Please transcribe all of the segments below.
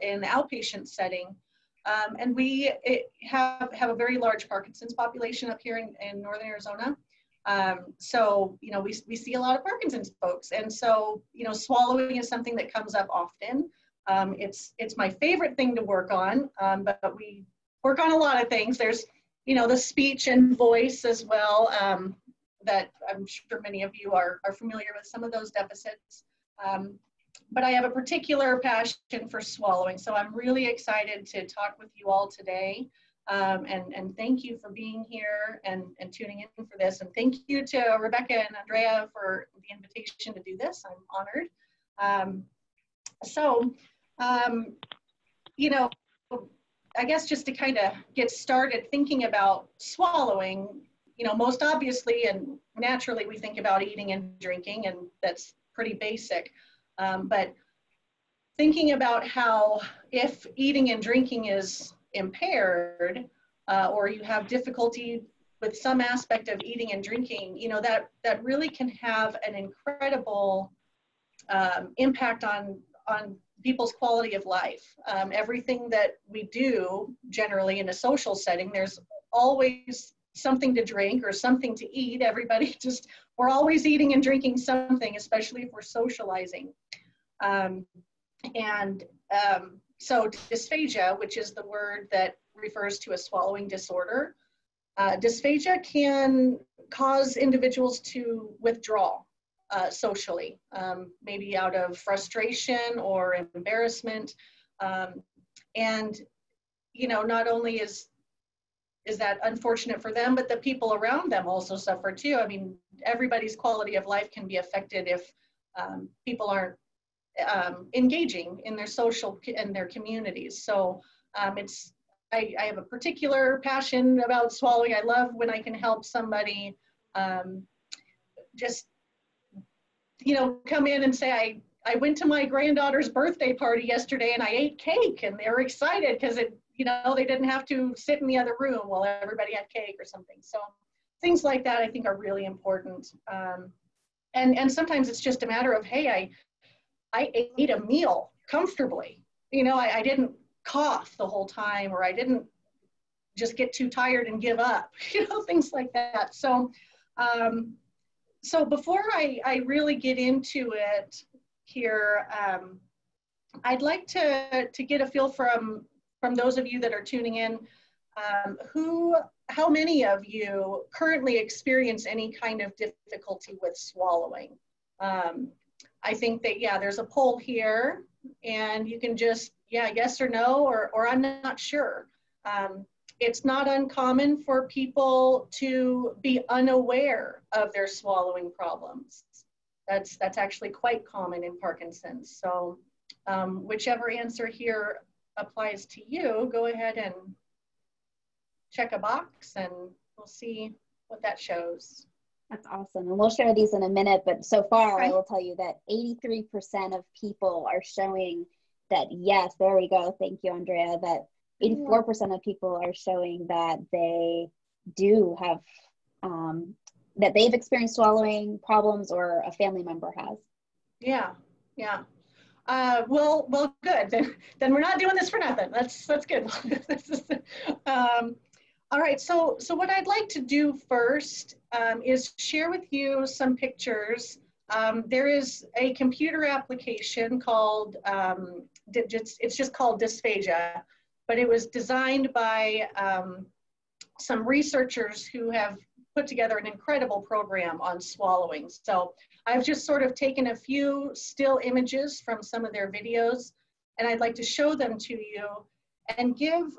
in the outpatient setting. And we have a very large Parkinson's population up here in Northern Arizona. So, you know, we see a lot of Parkinson's folks. And so, you know, swallowing is something that comes up often. It's my favorite thing to work on, but we work on a lot of things. There's, you know, the speech and voice as well, that I'm sure many of you are familiar with some of those deficits. But I have a particular passion for swallowing. So I'm really excited to talk with you all today. And thank you for being here and tuning in for this. And thank you to Rebecca and Andrea for the invitation to do this. I'm honored. You know, I guess just to kind of get started thinking about swallowing, you know, most obviously and naturally we think about eating and drinking, and that's pretty basic. But thinking about how if eating and drinking is impaired, or you have difficulty with some aspect of eating and drinking, you know, that really can have an incredible impact on people's quality of life. Everything that we do generally in a social setting, there's always something to drink or something to eat. We're always eating and drinking something, especially if we're socializing. So dysphagia, which is the word that refers to a swallowing disorder, dysphagia can cause individuals to withdraw socially, maybe out of frustration or embarrassment. And, you know, not only is that unfortunate for them, but the people around them also suffer too. I mean, everybody's quality of life can be affected if people aren't engaging in their social and their communities. So I have a particular passion about swallowing. I love when I can help somebody just, you know, come in and say, I went to my granddaughter's birthday party yesterday and I ate cake, and they were excited because you know, they didn't have to sit in the other room while everybody had cake or something. So things like that I think are really important. And sometimes it's just a matter of, hey, I ate a meal comfortably. You know, I didn't cough the whole time, or I didn't just get too tired and give up, you know, things like that. So, so before I really get into it here, I'd like to get a feel from those of you that are tuning in, how many of you currently experience any kind of difficulty with swallowing? I think that, yeah, there's a poll here, and you can just, yeah, yes or no, or I'm not sure. It's not uncommon for people to be unaware of their swallowing problems. That's actually quite common in Parkinson's. So whichever answer here applies to you, go ahead and check a box and we'll see what that shows. That's awesome. And we'll share these in a minute, but so far I will tell you that 83% of people are showing that, yes, there we go. Thank you, Andrea. That 84% of people are showing that they do have, that they've experienced swallowing problems or a family member has. Yeah, yeah. Well, good. Then we're not doing this for nothing. That's good. All right. So what I'd like to do first is share with you some pictures. There is a computer application called it's just called Dysphasia, but it was designed by some researchers who have put together an incredible program on swallowing. So I've just sort of taken a few still images from some of their videos, and I'd like to show them to you and give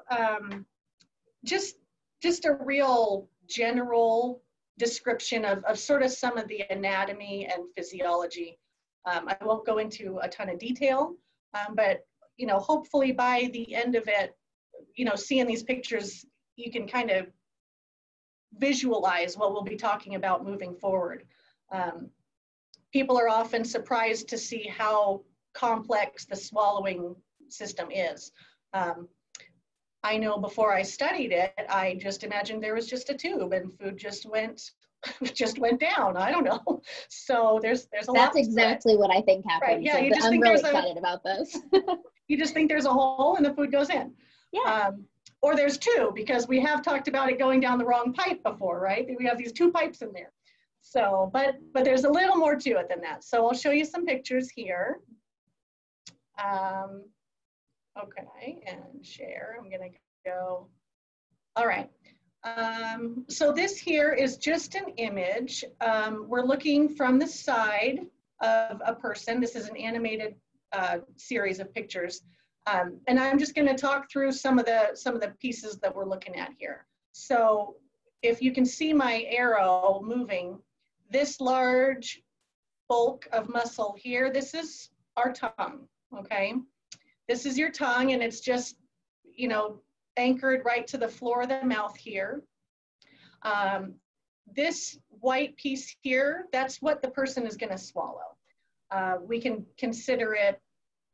just a real general description of sort of some of the anatomy and physiology. I won't go into a ton of detail, but, you know, hopefully by the end of it, you know, seeing these pictures, you can kind of visualize what we'll be talking about moving forward. People are often surprised to see how complex the swallowing system is. I know before I studied it, I just imagined there was just a tube and food just went down. I don't know. So there's a lot. That's exactly what I think happened. Right. Yeah, so you just I'm think really excited about this. You just think there's a hole and the food goes in. Yeah. Or there's two, because we have talked about it going down the wrong pipe before, right? We have these two pipes in there. So, but there's a little more to it than that. So I'll show you some pictures here. Okay, and share. I'm gonna go. All right. So this here is just an image. We're looking from the side of a person. This is an animated series of pictures. And I'm just going to talk through some of the pieces that we're looking at here. So if you can see my arrow moving, this large bulk of muscle here, this is our tongue, okay? This is your tongue, and it's just, you know, anchored right to the floor of the mouth here. This white piece here, that's what the person is going to swallow. We can consider it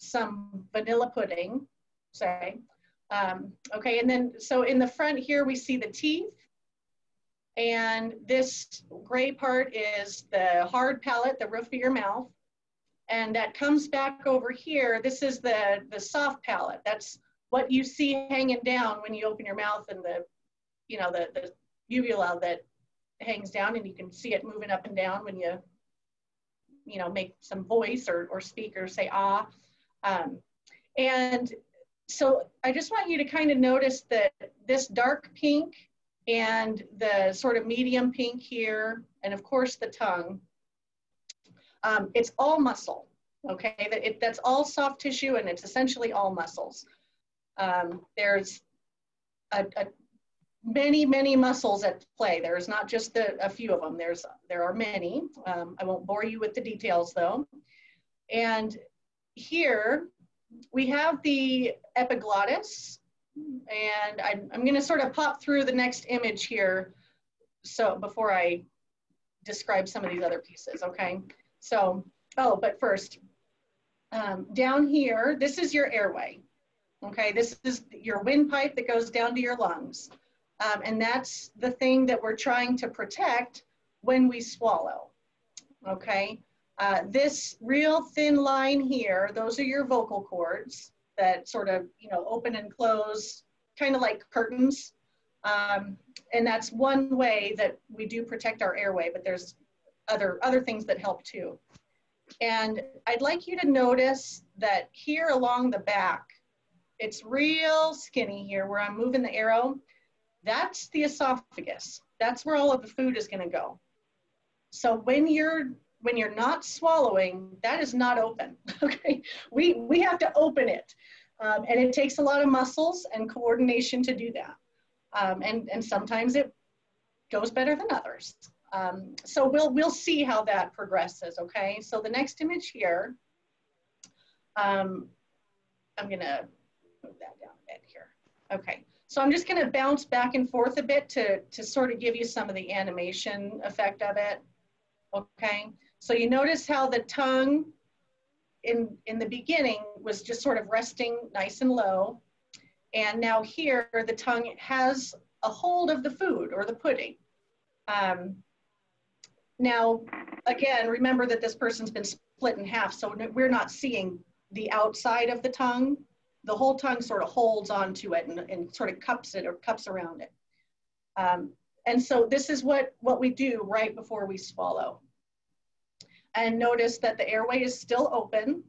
some vanilla pudding, say. Okay, and then, so in the front here, we see the teeth. And this gray part is the hard palate, the roof of your mouth. And that comes back over here. This is the soft palate. That's what you see hanging down when you open your mouth, and the, you know, the uvula that hangs down, and you can see it moving up and down when you know, make some voice or speak or say ah. And so I just want you to kind of notice that this dark pink and the sort of medium pink here, and of course the tongue, it's all muscle, okay? That's all soft tissue, and it's essentially all muscles. There's many muscles at play. There's not just a few of them. There are many. I won't bore you with the details though. And here we have the epiglottis, and I'm going to sort of pop through the next image here, so before I describe some of these other pieces, okay? So, oh, but first, down here, this is your airway, okay? This is your windpipe that goes down to your lungs. And that's the thing that we're trying to protect when we swallow, okay? This real thin line here, those are your vocal cords that sort of, you know, open and close, kind of like curtains. And that's one way that we do protect our airway, but there's other things that help too. And I'd like you to notice that here along the back, it's real skinny here where I'm moving the arrow. That's the esophagus. That's where all of the food is going to go. So when you're not swallowing, that is not open. Okay, we have to open it, and it takes a lot of muscles and coordination to do that. And sometimes it goes better than others. So we'll see how that progresses. Okay, so the next image here, I'm going to move that down a bit here. Okay. So I'm just going to bounce back and forth a bit to sort of give you some of the animation effect of it. Okay, so you notice how the tongue in the beginning was just sort of resting nice and low. And now here, the tongue has a hold of the food or the pudding. Now, again, remember that this person's been split in half, so we're not seeing the outside of the tongue. The whole tongue sort of holds onto it and sort of cups it or cups around it. And so this is what we do right before we swallow. And notice that the airway is still open.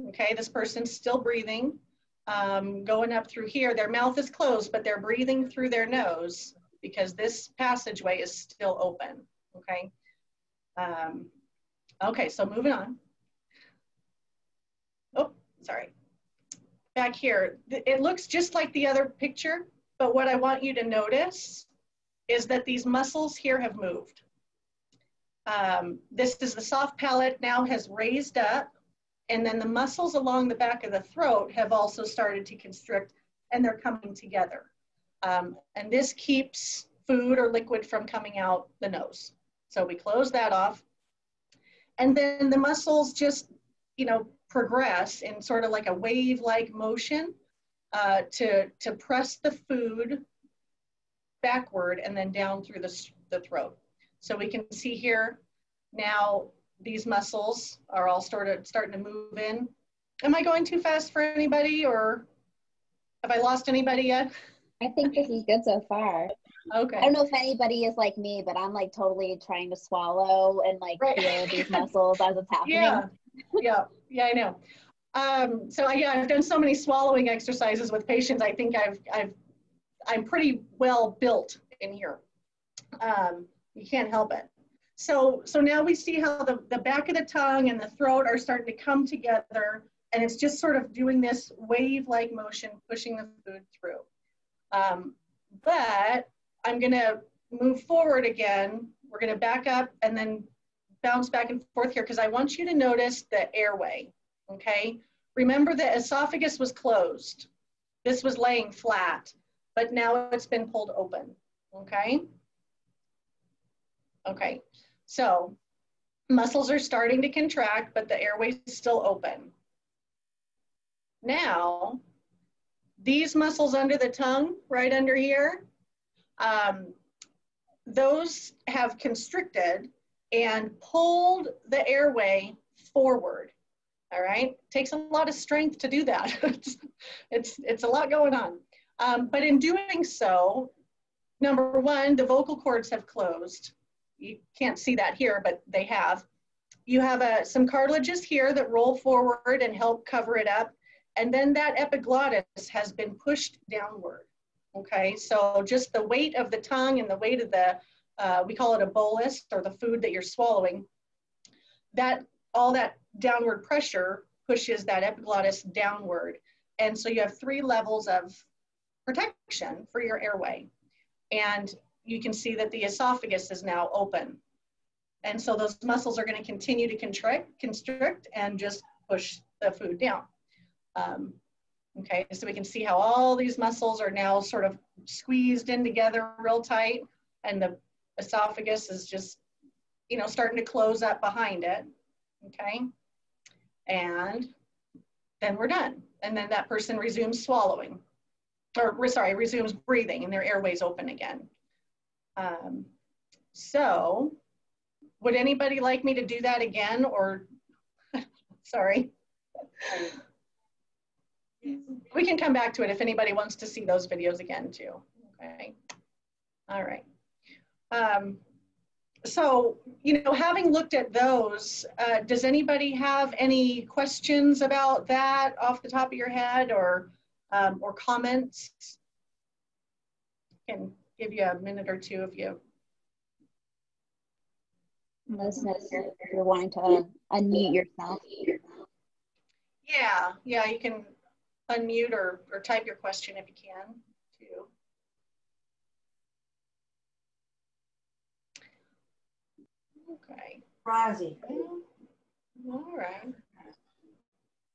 Okay, this person's still breathing. Going up through here, their mouth is closed, but they're breathing through their nose because this passageway is still open. Okay. Okay, so moving on. Oh, sorry. Back here, it looks just like the other picture, but what I want you to notice is that these muscles here have moved. This is the soft palate now has raised up, and then the muscles along the back of the throat have also started to constrict, and they're coming together. And this keeps food or liquid from coming out the nose. So we close that off. And then the muscles just, you know, progress in sort of like a wave-like motion to press the food backward and then down through the throat. So we can see here now these muscles are all starting to move in. Am I going too fast for anybody, or have I lost anybody yet? I think this is good so far. Okay. I don't know if anybody is like me, but I'm like totally trying to swallow and like feel these muscles as it's happening. Yeah, I know. So yeah, I've done so many swallowing exercises with patients. I think I'm pretty well built in here. You can't help it. So now we see how the back of the tongue and the throat are starting to come together, and it's just sort of doing this wave-like motion, pushing the food through. But I'm gonna move forward again. We're gonna back up and then bounce back and forth here because I want you to notice the airway, okay? Remember the esophagus was closed. This was laying flat, but now it's been pulled open, okay? Okay, so muscles are starting to contract, but the airway is still open. Now, these muscles under the tongue, right under here, those have constricted and pulled the airway forward, all right? Takes a lot of strength to do that. it's a lot going on. But in doing so, number one, the vocal cords have closed. You can't see that here, but they have. You have some cartilages here that roll forward and help cover it up. And then that epiglottis has been pushed downward, okay? So just the weight of the tongue and the weight of the, we call it a bolus, or the food that you're swallowing, all that downward pressure pushes that epiglottis downward. And so you have 3 levels of protection for your airway. And you can see that the esophagus is now open. And so those muscles are going to continue to constrict and just push the food down. Okay, so we can see how all these muscles are now sort of squeezed in together real tight, and the esophagus is just, you know, starting to close up behind it. Okay, and then we're done. And then that person resumes swallowing, or sorry, resumes breathing, and their airway's open again. So would anybody like me to do that again, or sorry? We can come back to it if anybody wants to see those videos again too. Okay. All right. So, you know, having looked at those, does anybody have any questions about that off the top of your head, or comments? I can give you a minute or two if you. Listeners, if you're wanting to unmute yourself. Yeah, you can unmute or type your question if you can too. Okay. Rosie. All right.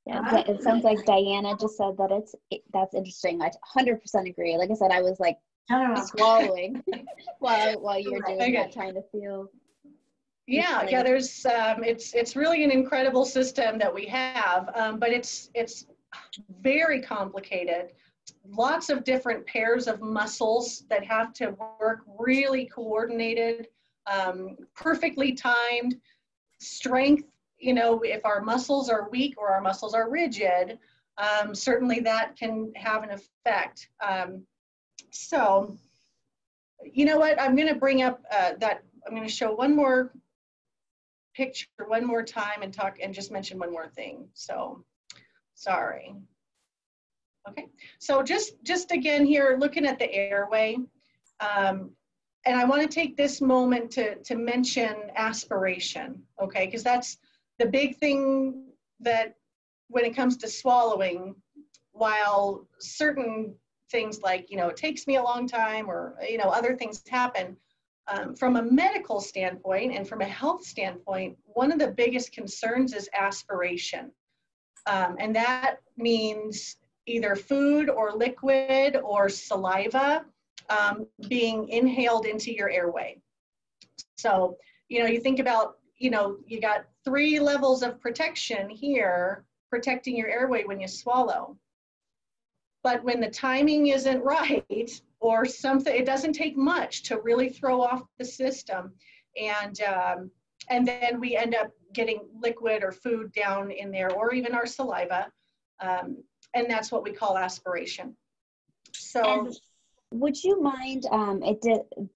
Yeah, it sounds like Diana just said that that's interesting. I 100% agree. Like I said, I was like swallowing while you were doing that, trying to feel. Yeah, there's it's really an incredible system that we have, but it's very complicated. Lots of different pairs of muscles that have to work really coordinated, perfectly timed. Strength, you know, if our muscles are weak or our muscles are rigid, certainly that can have an effect. So, you know what, I'm going to bring up that, I'm going to show one more picture one more time and talk and just mention one more thing. So, sorry. Okay, so just again here, looking at the airway, and I want to take this moment to mention aspiration, okay, because that's the big thing that when it comes to swallowing, while certain things like, you know, it takes me a long time, or, you know, other things happen, from a medical standpoint and from a health standpoint, one of the biggest concerns is aspiration. And that means either food or liquid or saliva being inhaled into your airway. So, you know, you think about, you know, you got 3 levels of protection here, protecting your airway when you swallow. But when the timing isn't right, or something, it doesn't take much to really throw off the system. And then we end up getting liquid or food down in there, or even our saliva. And that's what we call aspiration. So, and would you mind,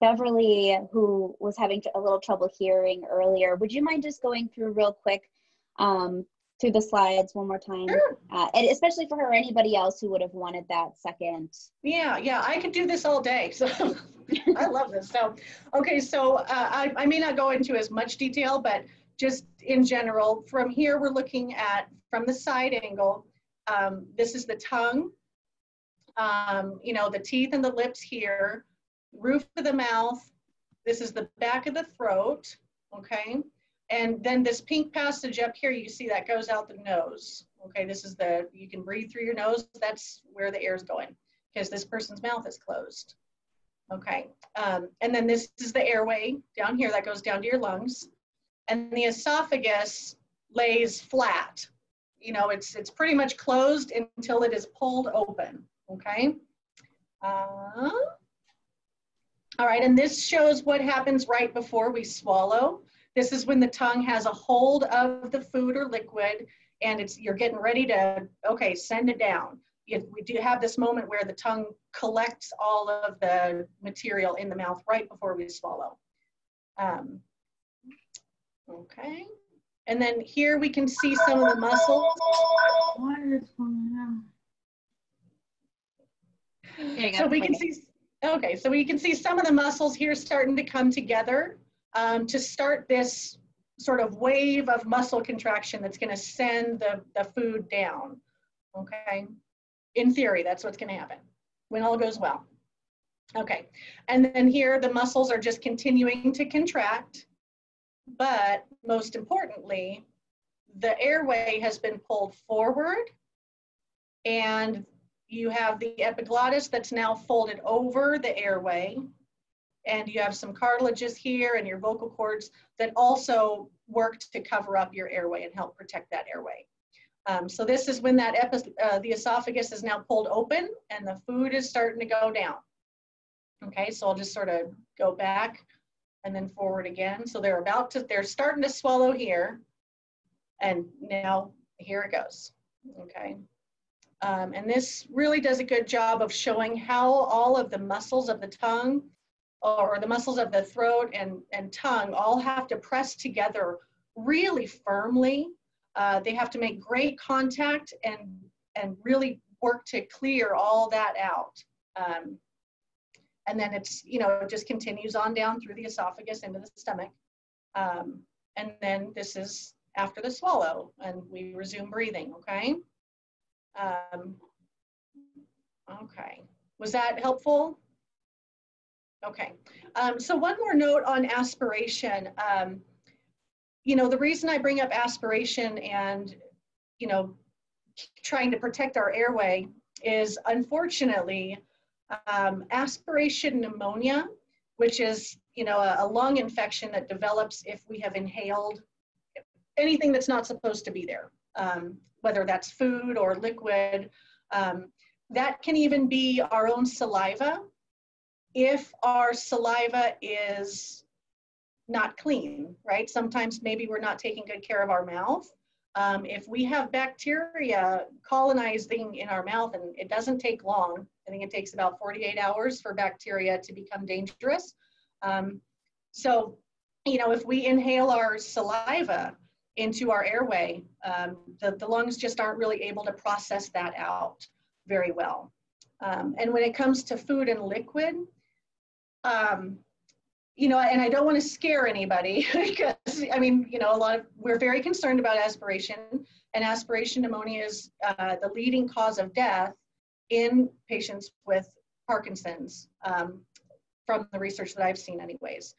Beverly, who was having a little trouble hearing earlier, would you mind just going through real quick through the slides one more time? sure. And especially for her or anybody else who would have wanted that second. Yeah, I could do this all day. So I love this. So, okay, so I may not go into as much detail, but just in general, from here, we're looking at, from the side angle, this is the tongue, you know, the teeth and the lips here, roof of the mouth. This is the back of the throat, okay? And then this pink passage up here, you see that goes out the nose. Okay, this is you can breathe through your nose. That's where the air is going, because this person's mouth is closed. Okay, and then this is the airway down here that goes down to your lungs. And the esophagus lays flat. You know, it's pretty much closed until it is pulled open, okay? All right, and this shows what happens right before we swallow. This is when the tongue has a hold of the food or liquid, and you're getting ready to, okay, send it down. We do have this moment where the tongue collects all of the material in the mouth right before we swallow. Okay, and then here we can see some of the muscles. What is going on? So we can see, okay, so we can see some of the muscles here starting to come together to start this sort of wave of muscle contraction that's going to send the food down, okay? In theory, that's what's going to happen when all goes well. Okay, and then here the muscles are just continuing to contract, but most importantly, the airway has been pulled forward, and you have the epiglottis that's now folded over the airway, and you have some cartilages here and your vocal cords that also work to cover up your airway and help protect that airway. So this is when that the esophagus is now pulled open and the food is starting to go down. Okay, so I'll just sort of go back and then forward again. So they're starting to swallow here, and now here it goes, okay? And this really does a good job of showing how all of the muscles of the tongue or the muscles of the throat and tongue all have to press together really firmly. They have to make great contact and really work to clear all that out. And then it's, you know, it just continues on down through the esophagus into the stomach. And then this is after the swallow, and we resume breathing, okay? Okay, was that helpful? Okay, so one more note on aspiration. You know, the reason I bring up aspiration and, you know, trying to protect our airway is, unfortunately, aspiration pneumonia, which is, you know, a lung infection that develops if we have inhaled anything that's not supposed to be there, whether that's food or liquid. That can even be our own saliva if our saliva is not clean, right? Sometimes maybe we're not taking good care of our mouth. If we have bacteria colonizing in our mouth, and it doesn't take long, I think it takes about 48 hours for bacteria to become dangerous. So, you know, if we inhale our saliva into our airway, the lungs just aren't really able to process that out very well. And when it comes to food and liquid, you know, and I don't want to scare anybody because, I mean, you know, we're very concerned about aspiration, and aspiration pneumonia is the leading cause of death in patients with Parkinson's, from the research that I've seen anyways.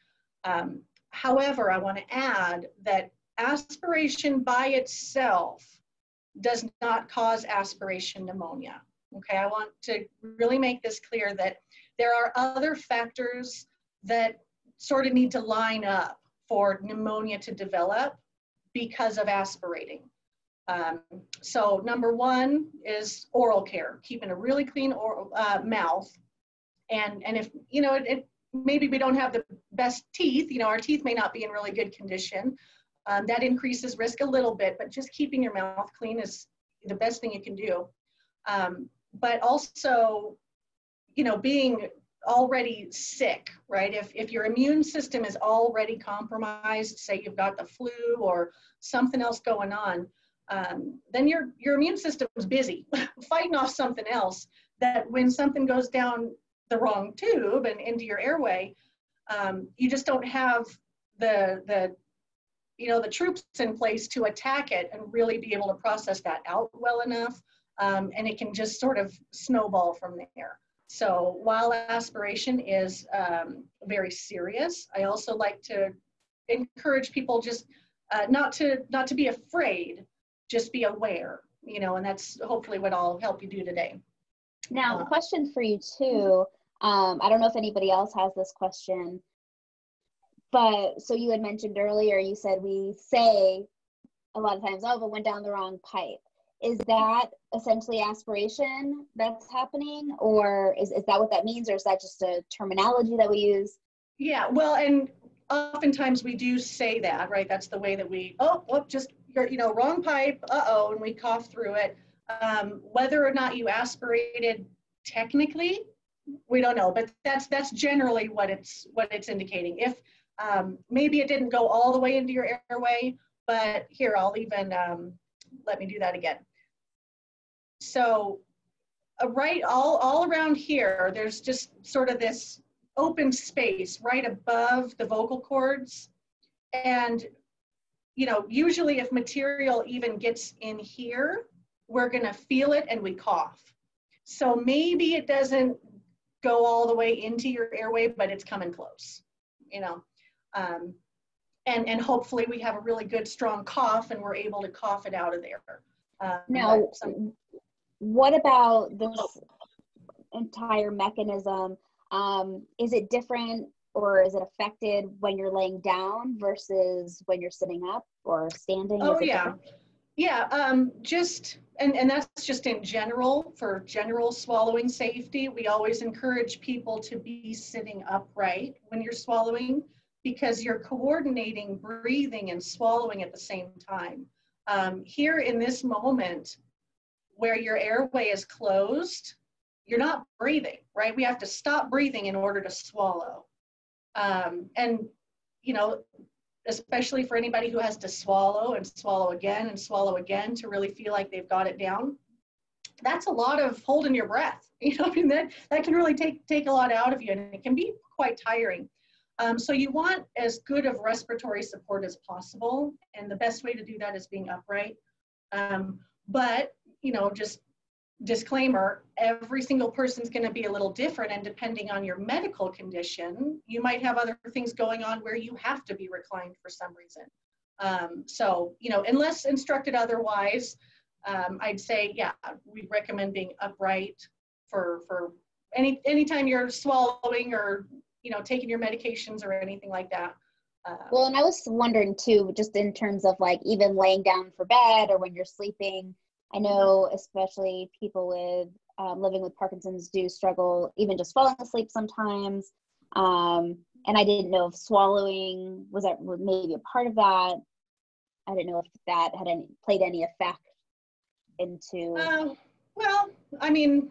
However, I want to add that aspiration by itself does not cause aspiration pneumonia. Okay, I want to really make this clear that there are other factors that sort of need to line up for pneumonia to develop because of aspirating. So number one is oral care, keeping a really clean mouth. And if, you know, maybe we don't have the best teeth, you know, our teeth may not be in really good condition. That increases risk a little bit, but just keeping your mouth clean is the best thing you can do. But also, you know, being already sick, right? If your immune system is already compromised, say you've got the flu or something else going on, then your immune system is busy fighting off something else, that when something goes down the wrong tube and into your airway, you just don't have the troops in place to attack it and really be able to process that out well enough. And it can just sort of snowball from there. So while aspiration is very serious, I also like to encourage people just not to be afraid, just be aware, you know, and that's hopefully what I'll help you do today. Now, question for you too. I don't know if anybody else has this question, but so you had mentioned earlier, you said we say a lot of times, oh, but went down the wrong pipe. Is that essentially aspiration that's happening, or is that what that means, or is that just a terminology that we use? Yeah, well, and oftentimes we do say that, right? That's the way that we, just, you know, wrong pipe, uh-oh, and we cough through it. Whether or not you aspirated technically, we don't know, but that's generally what it's indicating. If maybe it didn't go all the way into your airway, but here, I'll even, let me do that again. So right all around here, there's just sort of this open space right above the vocal cords. And, you know, usually if material even gets in here, we're gonna feel it and we cough. So maybe it doesn't go all the way into your airway, but it's coming close, you know. And hopefully we have a really good strong cough and we're able to cough it out of there. Now, what about this entire mechanism? Is it different, or is it affected when you're laying down versus when you're sitting up or standing? Oh, yeah. Yeah, and that's just in general, for general swallowing safety. We always encourage people to be sitting upright when you're swallowing, because you're coordinating breathing and swallowing at the same time. Here in this moment where your airway is closed, you're not breathing, right? We have to stop breathing in order to swallow. And, you know, especially for anybody who has to swallow and swallow again to really feel like they've got it down, that's a lot of holding your breath. You know, I mean, that can really take a lot out of you, and it can be quite tiring. So you want as good of respiratory support as possible, and the best way to do that is being upright. But, you know, just disclaimer, every single person's going to be a little different, and depending on your medical condition, you might have other things going on where you have to be reclined for some reason. So, you know, unless instructed otherwise, I'd say, yeah, we recommend being upright for anytime you're swallowing or, you know, taking your medications or anything like that. Well, and I was wondering too, just in terms of like even laying down for bed or when you're sleeping, I know especially people with living with Parkinson's do struggle even just falling asleep sometimes. And I didn't know if swallowing was that maybe a part of that. I didn't know if that had played any effect into. Well, I mean,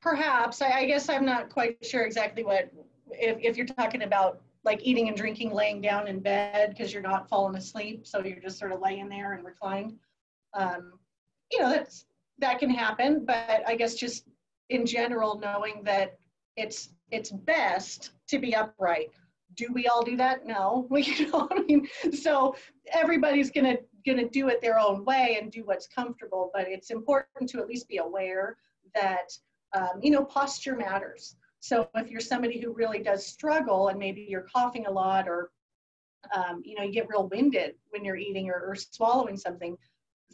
perhaps. I guess I'm not quite sure exactly what, if you're talking about like eating and drinking laying down in bed because you're not falling asleep, so you're just sort of laying there and reclined. You know, that can happen, but I guess just in general, knowing that it's best to be upright. Do we all do that? No, you know what I mean? So everybody's gonna do it their own way and do what's comfortable, but it's important to at least be aware that, you know, posture matters. So if you're somebody who really does struggle and maybe you're coughing a lot, or, you know, you get real winded when you're eating or swallowing something,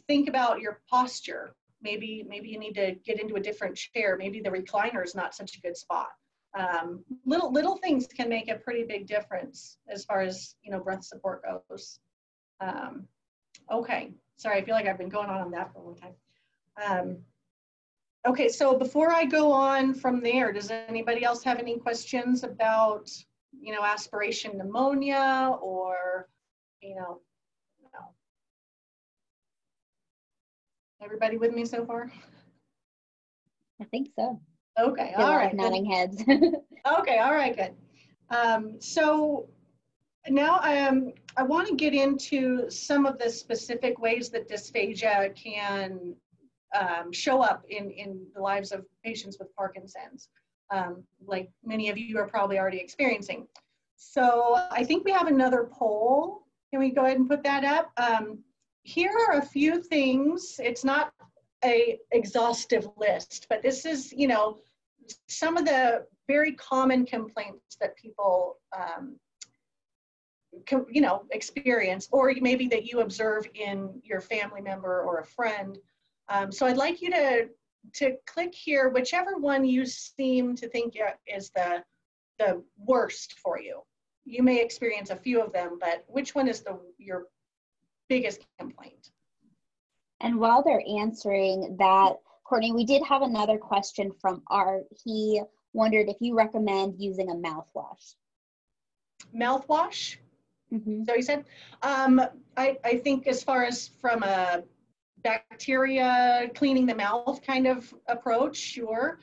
think about your posture. Maybe you need to get into a different chair. Maybe the recliner is not such a good spot. Little things can make a pretty big difference as far as, you know, breath support goes. Okay, sorry, I feel like I've been going on that for a long time. Okay, so before I go on from there, does anybody else have any questions about, you know, aspiration pneumonia, or, you know, Everybody with me so far? I think so. Okay, All all right. nodding heads. Okay, all right, good. So now I want to get into some of the specific ways that dysphagia can show up in the lives of patients with Parkinson's, like many of you are probably already experiencing. So I think we have another poll. Can we go ahead and put that up? Here are a few things. It's not a exhaustive list, but this is, you know, some of the very common complaints that people, you know, experience, or maybe that you observe in your family member or a friend. So I'd like you to click here, whichever one you seem to think is the worst for you. You may experience a few of them, but which one is your biggest complaint? And while they're answering that, Courtney, we did have another question from Art. He wondered if you recommend using a mouthwash. Mouthwash? Mm-hmm. So he said, I think as far as from a bacteria cleaning the mouth kind of approach, sure.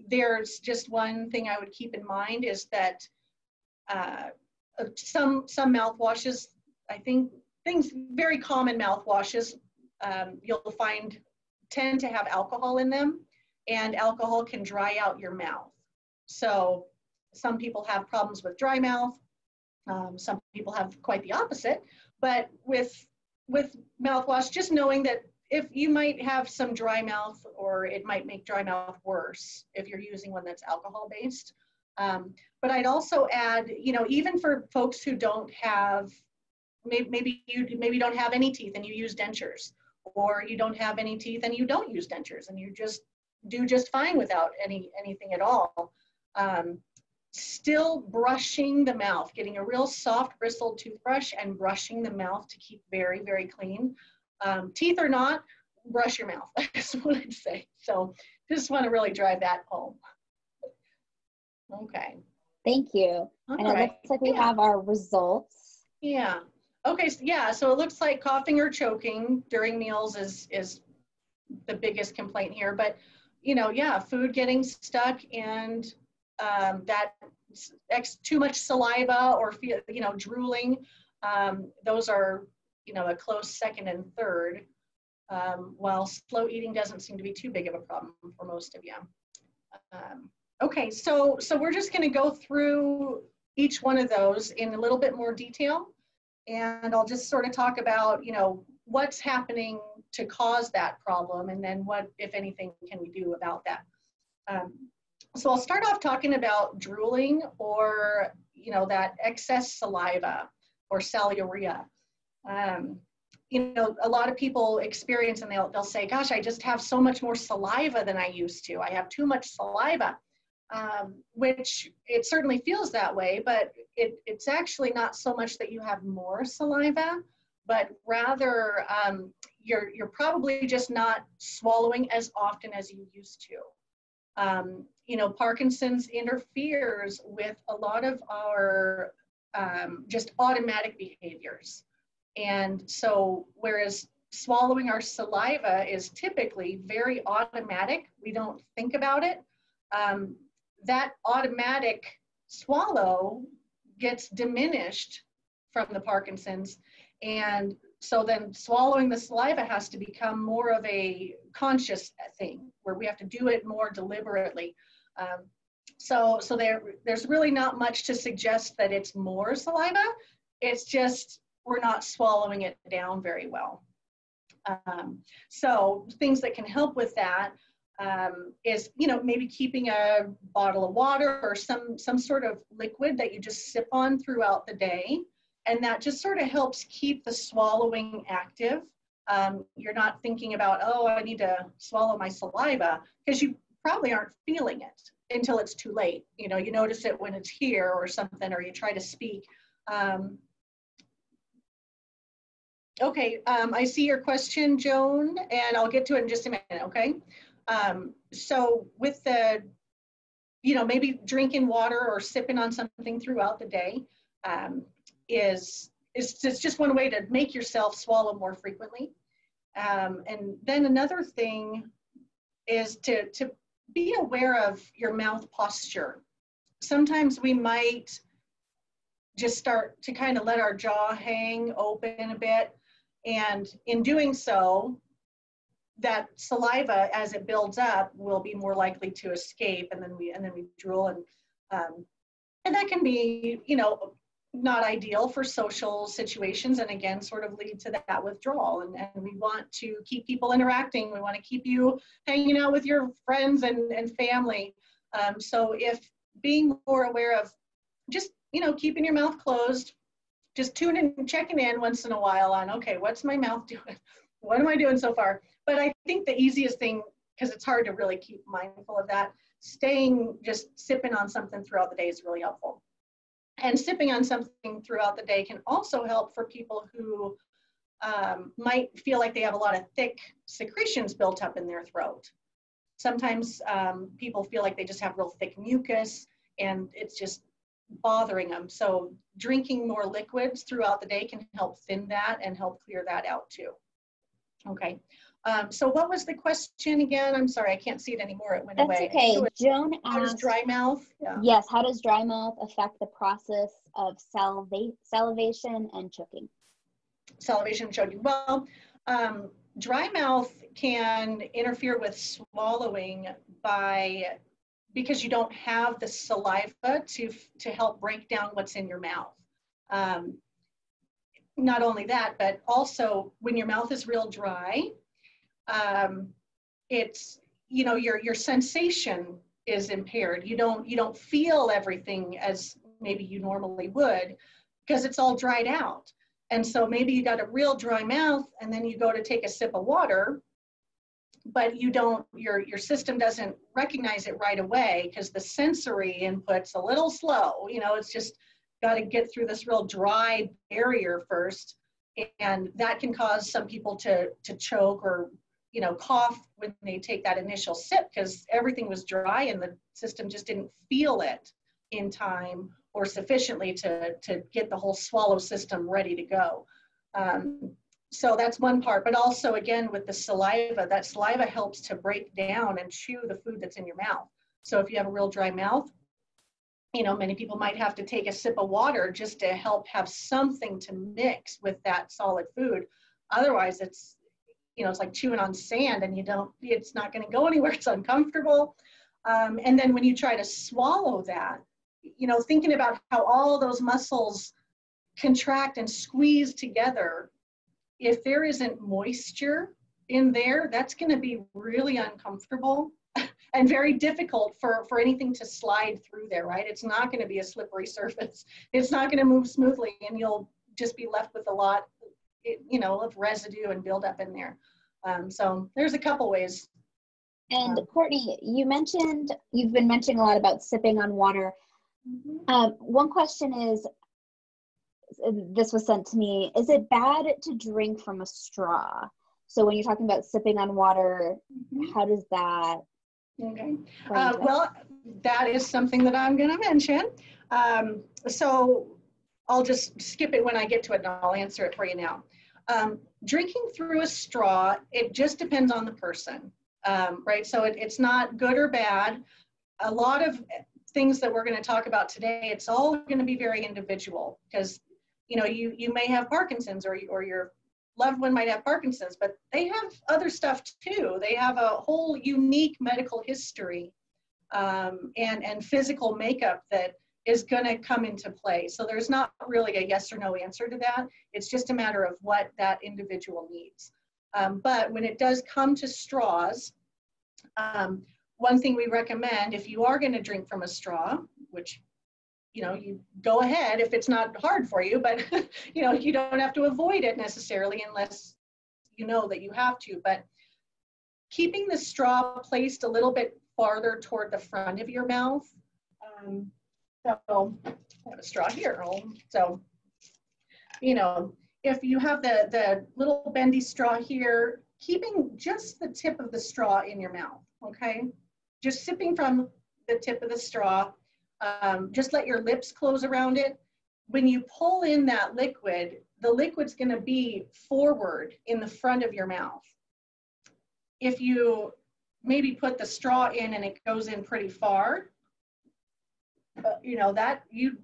There's just one thing I would keep in mind is that some mouthwashes, I think very common mouthwashes, you'll find tend to have alcohol in them, and alcohol can dry out your mouth. So some people have problems with dry mouth. Some people have quite the opposite, but with mouthwash, just knowing that if you might have some dry mouth, or it might make dry mouth worse if you're using one that's alcohol based. But I'd also add, you know, even for folks who don't have, maybe you don't have any teeth and you use dentures, or you don't have any teeth and you don't use dentures and you just do just fine without anything at all. Still brushing the mouth, getting a real soft bristled toothbrush and brushing the mouth to keep very, very clean. Teeth or not, brush your mouth. That's what I'd say. So just want to really drive that home. Okay. Thank you. All and right. It looks like we have our results. Yeah. Okay. So, yeah. So it looks like coughing or choking during meals is the biggest complaint here. But, you know, yeah, food getting stuck and that too much saliva or, you know, drooling. Those are, you know, a close second and third. While slow eating doesn't seem to be too big of a problem for most of you. Okay, so we're just going to go through each one of those in a little bit more detail, and I'll just sort of talk about, you know, what's happening to cause that problem, and then what, if anything, can we do about that. So I'll start off talking about drooling, or, you know, that excess saliva or saliuria. You know, a lot of people experience, and they'll say, gosh, I just have so much more saliva than I used to. I have too much saliva, which it certainly feels that way, but it's actually not so much that you have more saliva, but rather you're probably just not swallowing as often as you used to. You know, Parkinson's interferes with a lot of our just automatic behaviors. And so, whereas swallowing our saliva is typically very automatic, we don't think about it, that automatic swallow gets diminished from the Parkinson's. And so then swallowing the saliva has to become more of a conscious thing, where we have to do it more deliberately. So there's really not much to suggest that it's more saliva. It's just we're not swallowing it down very well. So things that can help with that is, you know, maybe keeping a bottle of water or some sort of liquid that you just sip on throughout the day. And that just sort of helps keep the swallowing active. You're not thinking about, oh, I need to swallow my saliva, because you probably aren't feeling it until it's too late. You know, you notice it when it's here or something, or you try to speak. Okay, I see your question, Joan, and I'll get to it in just a minute, okay? So with the, you know, maybe drinking water or sipping on something throughout the day is just one way to make yourself swallow more frequently. And then another thing is to be aware of your mouth posture. Sometimes we might just start to kind of let our jaw hang open a bit. And in doing so, that saliva, as it builds up, will be more likely to escape, and then we drool, and that can be, you know, not ideal for social situations, and again, sort of lead to that withdrawal. And we want to keep people interacting. We want to keep you hanging out with your friends and family. So if being more aware of just, you know, keeping your mouth closed, just tuning and checking in once in a while on, okay, what's my mouth doing? What am I doing so far? But I think the easiest thing, because it's hard to really keep mindful of that, just sipping on something throughout the day is really helpful. And sipping on something throughout the day can also help for people who might feel like they have a lot of thick secretions built up in their throat. Sometimes people feel like they just have real thick mucus and it's just bothering them. So drinking more liquids throughout the day can help thin that and help clear that out too. Okay, so what was the question again? I'm sorry, I can't see it anymore. It went away. That's okay. Joan asked, how does dry mouth? Yeah. Yes, how does dry mouth affect the process of salivation and choking? Salivation and choking. Well, dry mouth can interfere with swallowing because you don't have the saliva to help break down what's in your mouth. Not only that, but also when your mouth is real dry, it's, you know, your sensation is impaired. You don't feel everything as maybe you normally would because it's all dried out. And so maybe you got a real dry mouth and then you go to take a sip of water, but you don't, your system doesn't recognize it right away because the sensory input's a little slow. You know, it's just got to get through this real dry barrier first, and that can cause some people to choke or, you know, cough when they take that initial sip because everything was dry and the system just didn't feel it in time or sufficiently to get the whole swallow system ready to go. So that's one part, but also again with the saliva, that saliva helps to break down and chew the food that's in your mouth. So if you have a real dry mouth, you know, many people might have to take a sip of water just to help have something to mix with that solid food. Otherwise, it's, you know, it's like chewing on sand and it's not going to go anywhere. It's uncomfortable. And then when you try to swallow that, you know, thinking about how all those muscles contract and squeeze together, if there isn't moisture in there, that's going to be really uncomfortable and very difficult for anything to slide through there, right? It's not going to be a slippery surface. It's not going to move smoothly, and you'll just be left with a lot, you know, of residue and buildup in there. So there's a couple ways. And Courtney, you mentioned, you've been mentioning a lot about sipping on water. One question is, this was sent to me, is it bad to drink from a straw? So when you're talking about sipping on water, how does that? Okay. Well, that is something that I'm going to mention. So I'll just skip it when I get to it and I'll answer it for you now. Drinking through a straw, it just depends on the person, right? So it's not good or bad. A lot of things that we're going to talk about today, it's all going to be very individual because, you know, you may have Parkinson's or your loved one might have Parkinson's, but they have other stuff too. They have a whole unique medical history and physical makeup that is going to come into play. So there's not really a yes or no answer to that. It's just a matter of what that individual needs. But when it does come to straws, one thing we recommend, if you are going to drink from a straw, which, you know, you go ahead if it's not hard for you, but you know, you don't have to avoid it necessarily unless you know that you have to. But keeping the straw placed a little bit farther toward the front of your mouth. So I have a straw here. So, you know, if you have the little bendy straw here, keeping just the tip of the straw in your mouth, okay? Just sipping from the tip of the straw. Just let your lips close around it. When you pull in that liquid, the liquid's going to be forward in the front of your mouth. If you maybe put the straw in and it goes in pretty far, you know, that you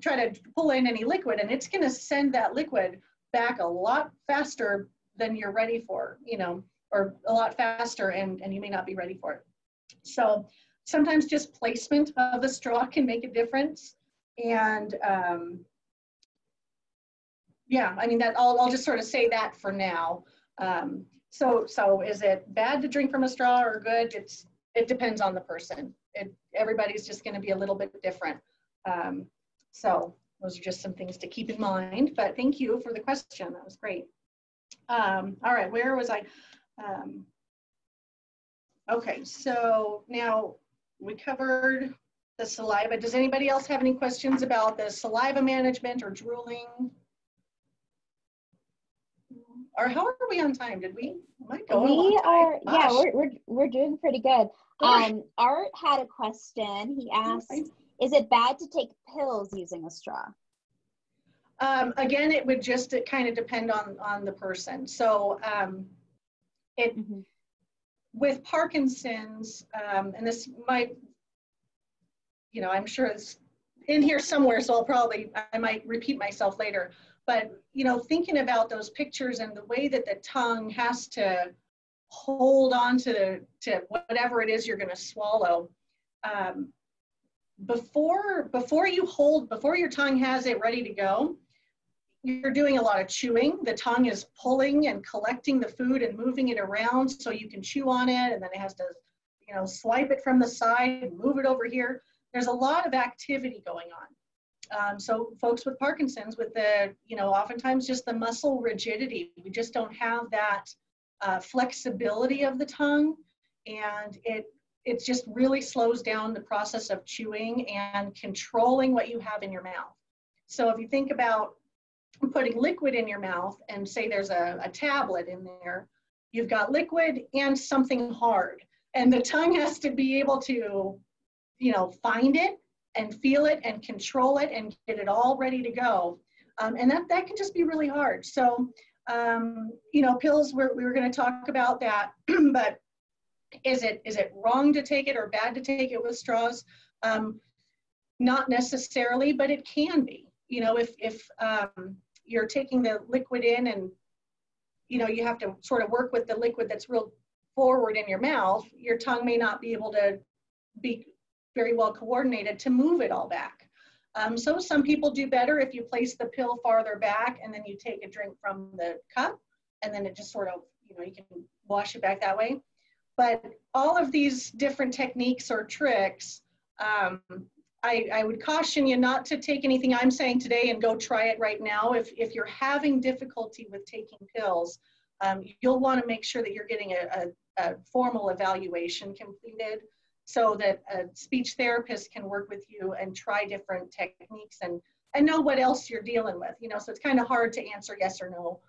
try to pull in any liquid and it's going to send that liquid back a lot faster than you're ready for, you know, or a lot faster, and you may not be ready for it. So sometimes just placement of the straw can make a difference. And yeah, I mean, that I'll just sort of say that for now. So is it bad to drink from a straw or good? It depends on the person. Everybody's just going to be a little bit different. So those are just some things to keep in mind, but thank you for the question. That was great. All right, where was I? Okay, so now we covered the saliva. Does anybody else have any questions about the saliva management or drooling? Or how are we on time? Did we? Might go We are, yeah, Gosh. we're doing pretty good. Art had a question. He asked, is it bad to take pills using a straw? Again, it would just kind of depend on the person. So with Parkinson's, and this might, you know, I'm sure it's in here somewhere, so I might repeat myself later. But, you know, thinking about those pictures and the way that the tongue has to hold on to whatever it is you're going to swallow, before your tongue has it ready to go, you're doing a lot of chewing. The tongue is pulling and collecting the food and moving it around so you can chew on it, and then it has to, you know, swipe it from the side and move it over here. There's a lot of activity going on. So folks with Parkinson's, with the, you know, oftentimes just the muscle rigidity, we just don't have that flexibility of the tongue, and it just really slows down the process of chewing and controlling what you have in your mouth. So if you think about putting liquid in your mouth and say there's a tablet in there, you've got liquid and something hard, and the tongue has to be able to, you know, find it and feel it and control it and get it all ready to go. And that can just be really hard. So, you know, pills, we were going to talk about that, but is it wrong to take it or bad to take it with straws? Not necessarily, but it can be. You know, if you're taking the liquid in and, you know, you have to sort of work with the liquid that's real forward in your mouth, your tongue may not be able to be very well coordinated to move it all back. So some people do better if you place the pill farther back and then you take a drink from the cup, and then it just sort of, you know, you can wash it back that way. But all of these different techniques or tricks, I would caution you not to take anything I'm saying today and go try it right now. If you're having difficulty with taking pills, you'll want to make sure that you're getting a formal evaluation completed so that a speech therapist can work with you and try different techniques and know what else you're dealing with. You know, so it's kind of hard to answer yes or no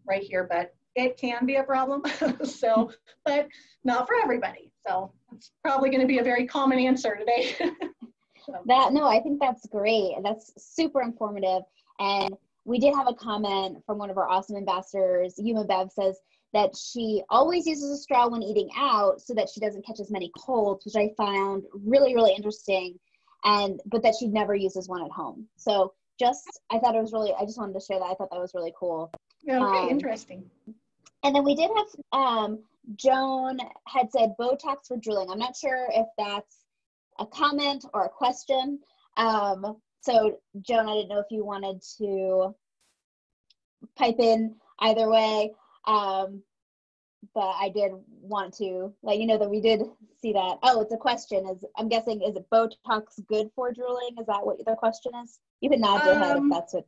right here, but it can be a problem. So, but not for everybody. So it's probably going to be a very common answer today. No, I think that's great. That's super informative. And we did have a comment from one of our awesome ambassadors. Yuma Bev says that she always uses a straw when eating out so that she doesn't catch as many colds, which I found really, really interesting. But that she never uses one at home. So I thought it was really, I just wanted to share that. I thought that was really cool. Okay, interesting. And then we did have, Joan had said Botox for drooling. I'm not sure if that's a comment or a question. So Joan, I didn't know if you wanted to pipe in either way. But I did want to let you know that we did see that. Oh, it's a question. I'm guessing, is it Botox good for drooling? Is that what the question is? You can nod your head if that's what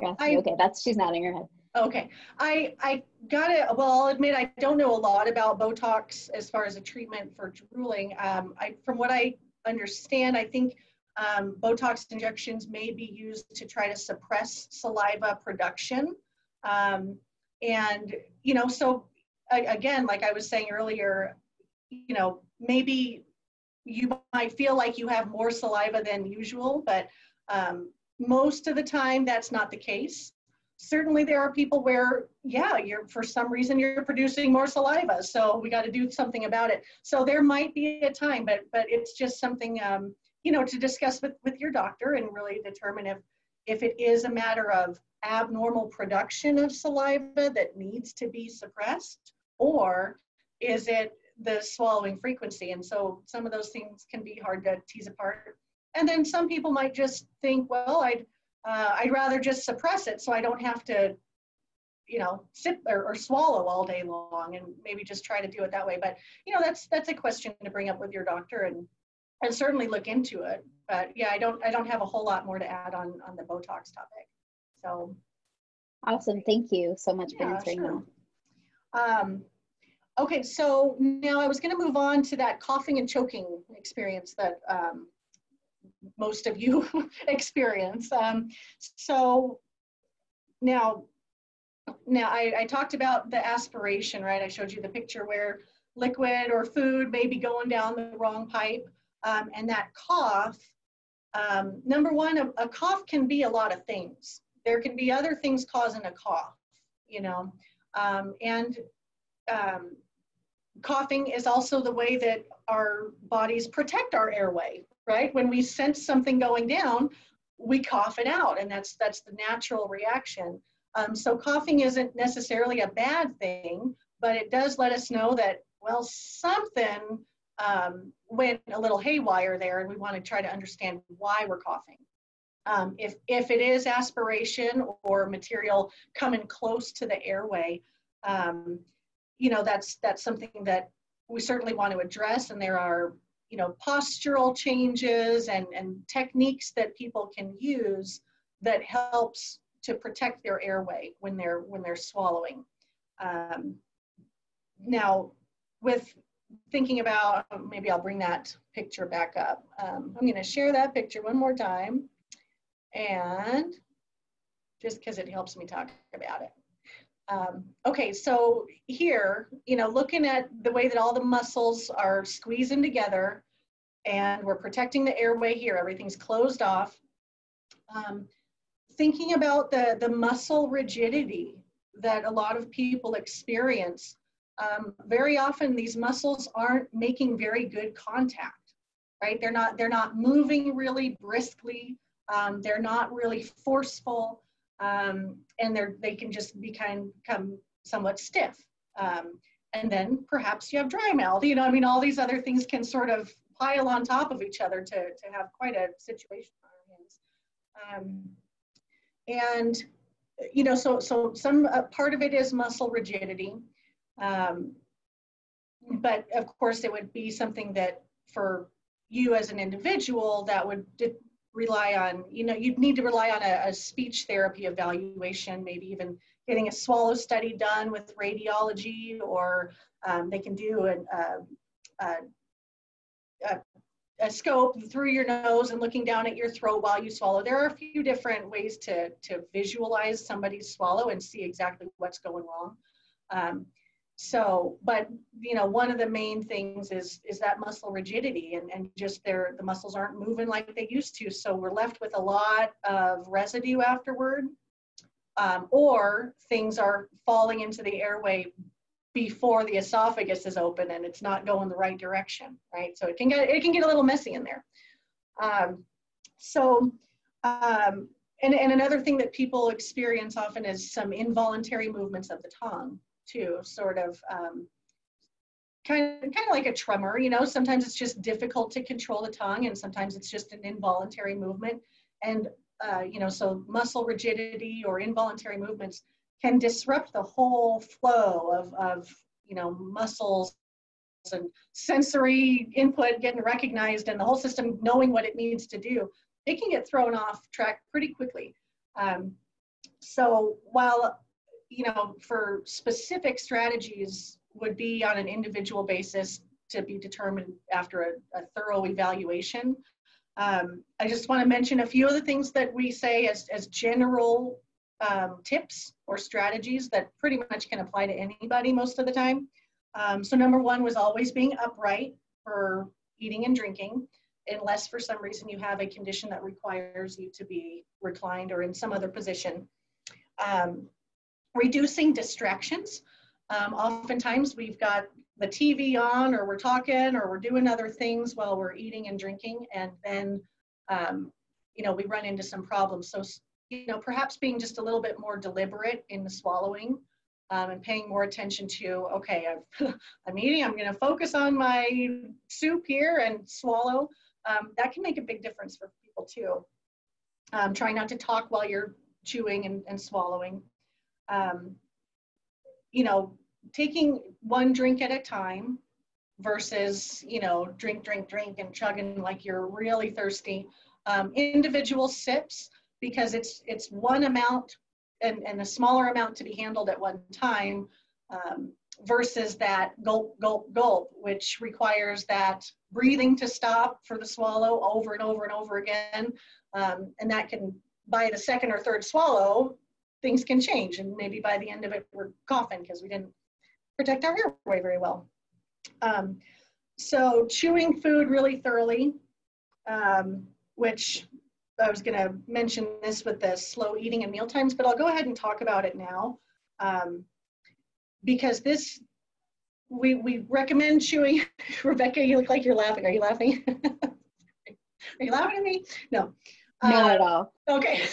you're asking. Okay, she's nodding her head. Okay, I got it. Well, I'll admit I don't know a lot about Botox as far as a treatment for drooling. From what I understand, I think Botox injections may be used to try to suppress saliva production. And, you know, so again, like I was saying earlier, you know, maybe you might feel like you have more saliva than usual, but Most of the time, that's not the case. Certainly there are people where, yeah, for some reason you're producing more saliva, so we got to do something about it. So there might be a time, but it's just something, you know, to discuss with your doctor and really determine if it is a matter of abnormal production of saliva that needs to be suppressed, or is it the swallowing frequency. And so some of those things can be hard to tease apart. And then some people might just think, well, I'd rather just suppress it so I don't have to, you know, sip or swallow all day long, and maybe just try to do it that way. But, you know, that's a question to bring up with your doctor and certainly look into it. But yeah, I don't have a whole lot more to add on the Botox topic. So. Awesome. Thank you so much for answering that. Okay, so now I was going to move on to that coughing and choking experience that most of you experience. So now I talked about the aspiration, right? I showed you the picture where liquid or food may be going down the wrong pipe, and that cough. Number one, a cough can be a lot of things. There can be other things causing a cough, you know, and coughing is also the way that our bodies protect our airway, right? When we sense something going down, we cough it out, and that's the natural reaction. So coughing isn't necessarily a bad thing, but it does let us know that, well, something went a little haywire there, and we want to try to understand why we're coughing. If it is aspiration or material coming close to the airway, you know, that's something that we certainly want to address. And there are, you know, postural changes and techniques that people can use that helps to protect their airway when they're swallowing. Now, with thinking about, maybe I'll bring that picture back up. I'm going to share that picture one more time, and just because it helps me talk about it. Okay, so here, you know, looking at the way that all the muscles are squeezing together and we're protecting the airway here, everything's closed off. Thinking about the muscle rigidity that a lot of people experience, very often these muscles aren't making very good contact, right? They're not moving really briskly. They're not really forceful. And they can just become somewhat stiff. And then perhaps you have dry mouth, you know, I mean, all these other things can sort of pile on top of each other to have quite a situation on our hands. And, you know, so some part of it is muscle rigidity. But of course it would be something that for you as an individual that would rely on, you know, you'd need to rely on a speech therapy evaluation, maybe even getting a swallow study done with radiology, or they can do a scope through your nose and looking down at your throat while you swallow. There are a few different ways to visualize somebody's swallow and see exactly what's going wrong. So, but, you know, one of the main things is that muscle rigidity, and just the muscles aren't moving like they used to. So we're left with a lot of residue afterward, or things are falling into the airway before the esophagus is open and it's not going the right direction, right? So it can get a little messy in there. And another thing that people experience often is some involuntary movements of the tongue too, sort of kind of like a tremor, you know. Sometimes it's just difficult to control the tongue, and sometimes it's just an involuntary movement. And you know, so muscle rigidity or involuntary movements can disrupt the whole flow of you know, muscles and sensory input getting recognized, and the whole system knowing what it needs to do. It can get thrown off track pretty quickly. So while, you know, for specific strategies would be on an individual basis to be determined after a thorough evaluation, I just want to mention a few of the things that we say as general tips or strategies that pretty much can apply to anybody most of the time. So number one was always being upright for eating and drinking. unless for some reason you have a condition that requires you to be reclined or in some other position. Reducing distractions. Oftentimes we've got the TV on, or we're talking, or we're doing other things while we're eating and drinking, and then you know, we run into some problems. So, you know, perhaps being just a little bit more deliberate in the swallowing, and paying more attention to, okay, I'm eating, I'm going to focus on my soup here and swallow. That can make a big difference for people too. Try not to talk while you're chewing and swallowing. You know, taking one drink at a time versus, you know, drink and chugging like you're really thirsty. Individual sips, because it's one amount and a smaller amount to be handled at one time, versus that gulp, gulp, gulp, which requires that breathing to stop for the swallow over and over and over again. And that can, by the second or third swallow, things can change. And maybe by the end of it, we're coughing because we didn't protect our airway very well. So chewing food really thoroughly, which I was going to mention this with the slow eating and meal times, but I'll go ahead and talk about it now. Because this, we recommend chewing. Rebecca, you look like you're laughing. Are you laughing? Are you laughing at me? No. Not at all. Okay,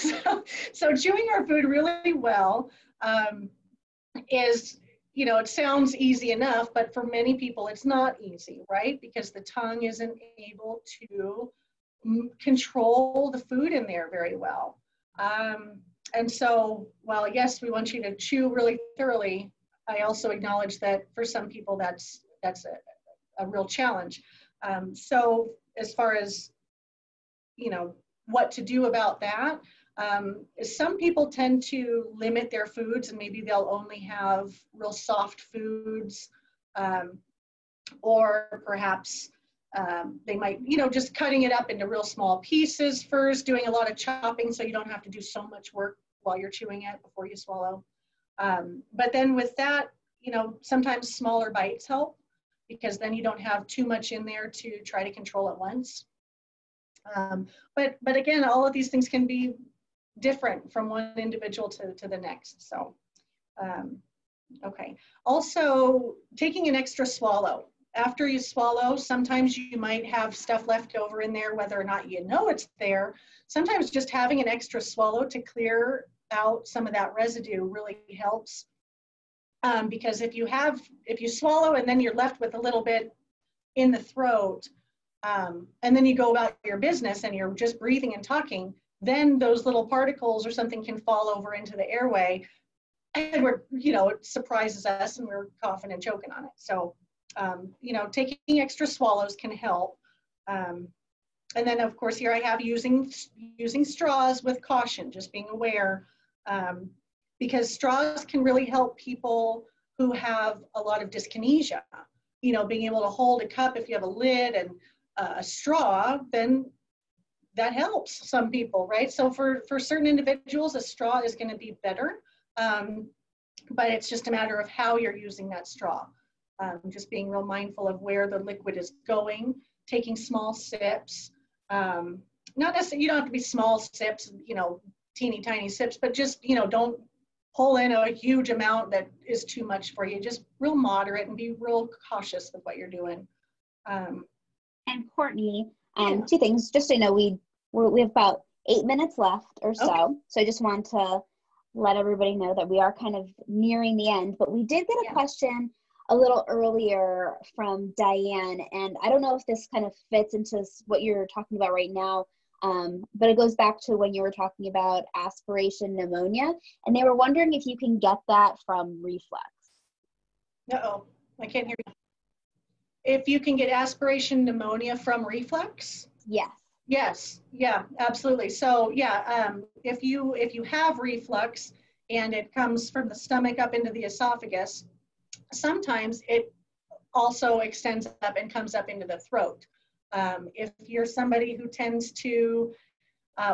so chewing our food really well is, you know, it sounds easy enough, but for many people it's not easy, right? Because the tongue isn't able to control the food in there very well. And so, while yes, we want you to chew really thoroughly, I also acknowledge that for some people that's a real challenge. So as far as, you know, what to do about that, some people tend to limit their foods, and maybe they'll only have real soft foods, or perhaps they might, you know, just cutting it up into real small pieces first, doing a lot of chopping so you don't have to do so much work while you're chewing it before you swallow. But then with that, you know, sometimes smaller bites help, because then you don't have too much in there to try to control at once. But again, all of these things can be different from one individual to the next. So, okay. Also, taking an extra swallow. After you swallow, sometimes you might have stuff left over in there, whether or not you know it's there. Sometimes just having an extra swallow to clear out some of that residue really helps. Because if you swallow and then you're left with a little bit in the throat, and then you go about your business and you're just breathing and talking, then those little particles or something can fall over into the airway, and we're, you know, it surprises us and we're coughing and choking on it. So, you know, taking extra swallows can help. And then of course here I have using straws with caution, just being aware, because straws can really help people who have a lot of dyskinesia. You know, being able to hold a cup if you have a lid and a straw, then that helps some people, right? So for certain individuals, a straw is going to be better, but it's just a matter of how you're using that straw. Just being real mindful of where the liquid is going, taking small sips. Not necessarily, you don't have to be small sips, you know, teeny tiny sips, but just, you know, don't pull in a huge amount that is too much for you. Just real moderate and be real cautious with what you're doing. And Courtney, two things, just so you know, we have about 8 minutes left or so. Okay. So I just want to let everybody know that we are kind of nearing the end, but we did get a question a little earlier from Diane, and I don't know if this kind of fits into what you're talking about right now, but it goes back to when you were talking about aspiration pneumonia, and they were wondering if you can get that from reflux. Uh-oh, I can't hear you. If you can get aspiration pneumonia from reflux? Yes. Yes, yeah, absolutely. So yeah, if you have reflux and it comes from the stomach up into the esophagus, sometimes it also extends up and comes up into the throat. If you're somebody who tends to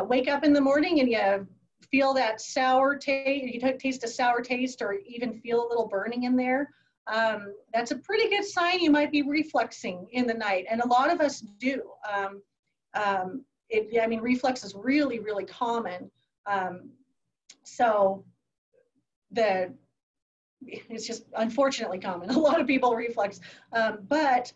wake up in the morning and you feel that sour taste, you taste a sour taste or even feel a little burning in there, that's a pretty good sign you might be refluxing in the night. And a lot of us do. I mean, reflux is really, really common. So it's just unfortunately common. A lot of people reflux, but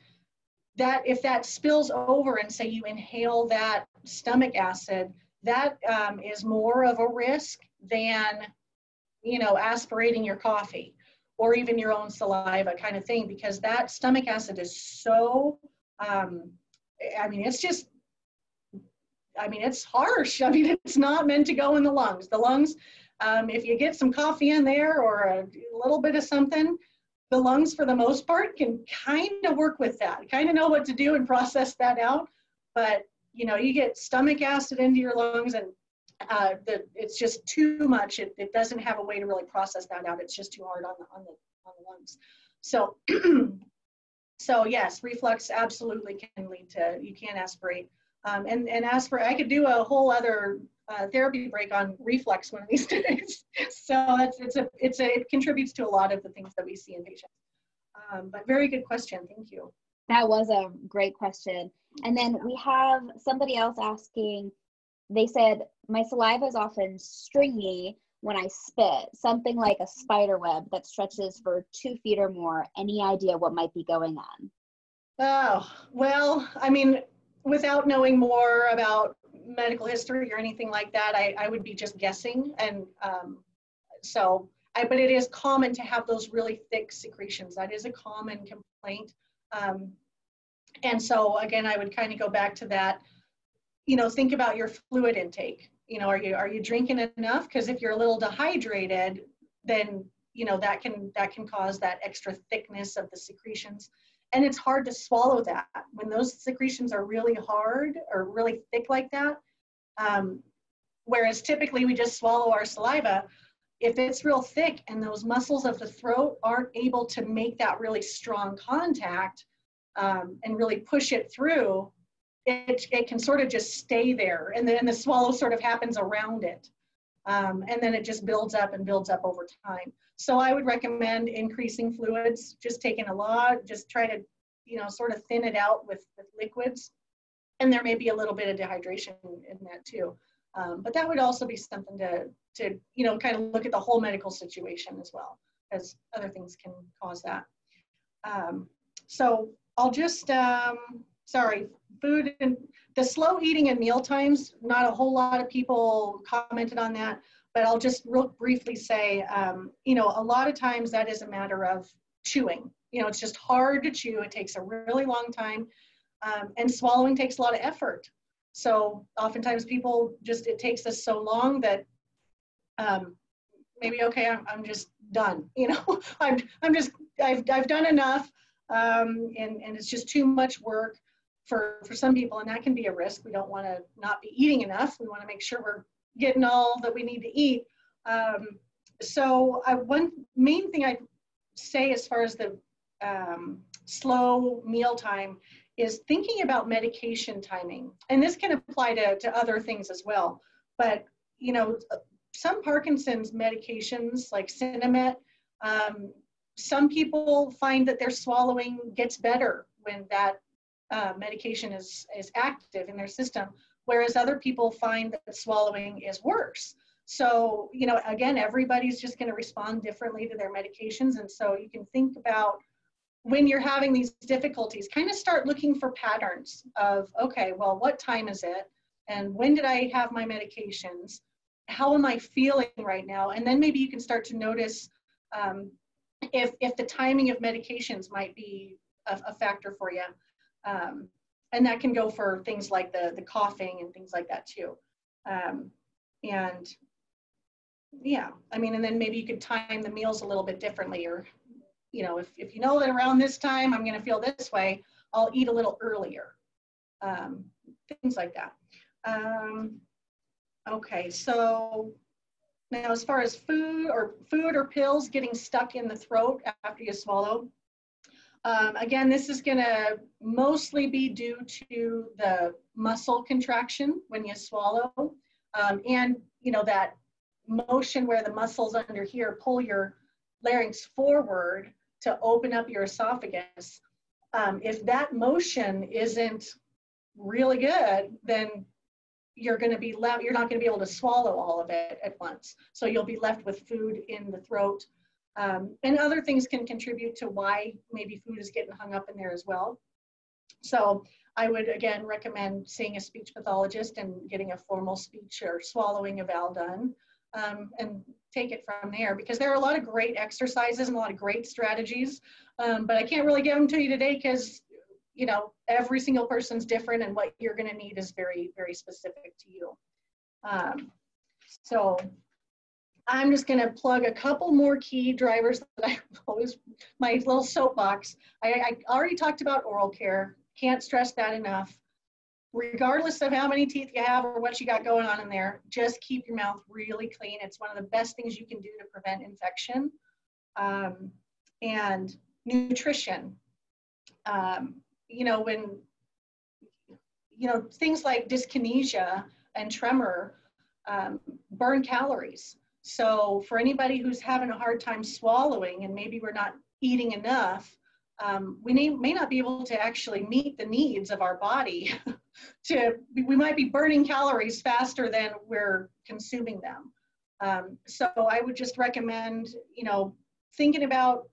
that if that spills over and say you inhale that stomach acid, that is more of a risk than, you know, aspirating your coffee or even your own saliva kind of thing, because that stomach acid is so, I mean, it's just, I mean, it's harsh. I mean, it's not meant to go in the lungs. The lungs, if you get some coffee in there or a little bit of something, the lungs for the most part can kind of work with that, kind of know what to do and process that out. But, you know, you get stomach acid into your lungs and it's just too much. It doesn't have a way to really process that out. It's just too hard on the lungs. So, so yes, reflux absolutely can lead to, you can't aspirate. And aspirate, I could do a whole other therapy break on reflux one of these days. So it contributes to a lot of the things that we see in patients. But very good question, thank you. That was a great question. And then we have somebody else asking, they said, my saliva is often stringy when I spit, something like a spider web that stretches for 2 feet or more. Any idea what might be going on? Oh, well, I mean, without knowing more about medical history or anything like that, I would be just guessing. And but it is common to have those really thick secretions. That is a common complaint. And so again, I would kind of go back to that, you know, think about your fluid intake. You know, are you drinking enough? Because if you're a little dehydrated, then, you know, that can cause that extra thickness of the secretions. And it's hard to swallow that when those secretions are really hard or really thick like that. Whereas typically we just swallow our saliva. If it's real thick and those muscles of the throat aren't able to make that really strong contact and really push it through, it can sort of just stay there. And then the swallow sort of happens around it. And then it just builds up and builds up over time. So I would recommend increasing fluids, just taking a lot, just try to, you know, sort of thin it out with liquids. And there may be a little bit of dehydration in that too. But that would also be something to, you know, kind of look at the whole medical situation as well, as other things can cause that. So I'll just, sorry, food and the slow eating at meal times, not a whole lot of people commented on that, but I'll just real briefly say, you know, a lot of times that is a matter of chewing. You know, it's just hard to chew. It takes a really long time, and swallowing takes a lot of effort. So oftentimes people just, it takes us so long that maybe, okay, I'm just done. You know, I've done enough, and it's just too much work for some people, and that can be a risk. We don't want to not be eating enough. We want to make sure we're getting all that we need to eat. So one main thing I'd say as far as the slow meal time is thinking about medication timing. And this can apply to other things as well. But, you know, some Parkinson's medications like Cinemet, some people find that their swallowing gets better when that medication is active in their system, whereas other people find that swallowing is worse. So, you know, again, everybody's just going to respond differently to their medications. And so you can think about when you're having these difficulties, kind of start looking for patterns of, okay, well, what time is it? And when did I have my medications? How am I feeling right now? And then maybe you can start to notice if the timing of medications might be a factor for you. And that can go for things like the coughing and things like that too. And yeah, I mean, and then maybe you could time the meals a little bit differently, or, you know, if you know that around this time I'm going to feel this way, I'll eat a little earlier. Things like that. Okay, so now as far as food or pills getting stuck in the throat after you swallow, again, this is going to mostly be due to the muscle contraction when you swallow, and, you know, that motion where the muscles under here pull your larynx forward to open up your esophagus. If that motion isn't really good, then you're going to be left, you're not going to be able to swallow all of it at once. So you'll be left with food in the throat. And other things can contribute to why maybe food is getting hung up in there as well. So I would, again, recommend seeing a speech pathologist and getting a formal speech or swallowing eval done, and take it from there, because there are a lot of great exercises and a lot of great strategies, but I can't really give them to you today because, you know, every single person's different and what you're going to need is very, very specific to you. So I'm just going to plug a couple more key drivers that I always, my little soapbox. I already talked about oral care. Can't stress that enough. Regardless of how many teeth you have or what you got going on in there, just keep your mouth really clean. It's one of the best things you can do to prevent infection. And nutrition. You know, when, you know, things like dyskinesia and tremor burn calories. So for anybody who's having a hard time swallowing and maybe we're not eating enough, we may not be able to actually meet the needs of our body. We might be burning calories faster than we're consuming them. So I would just recommend, you know, thinking about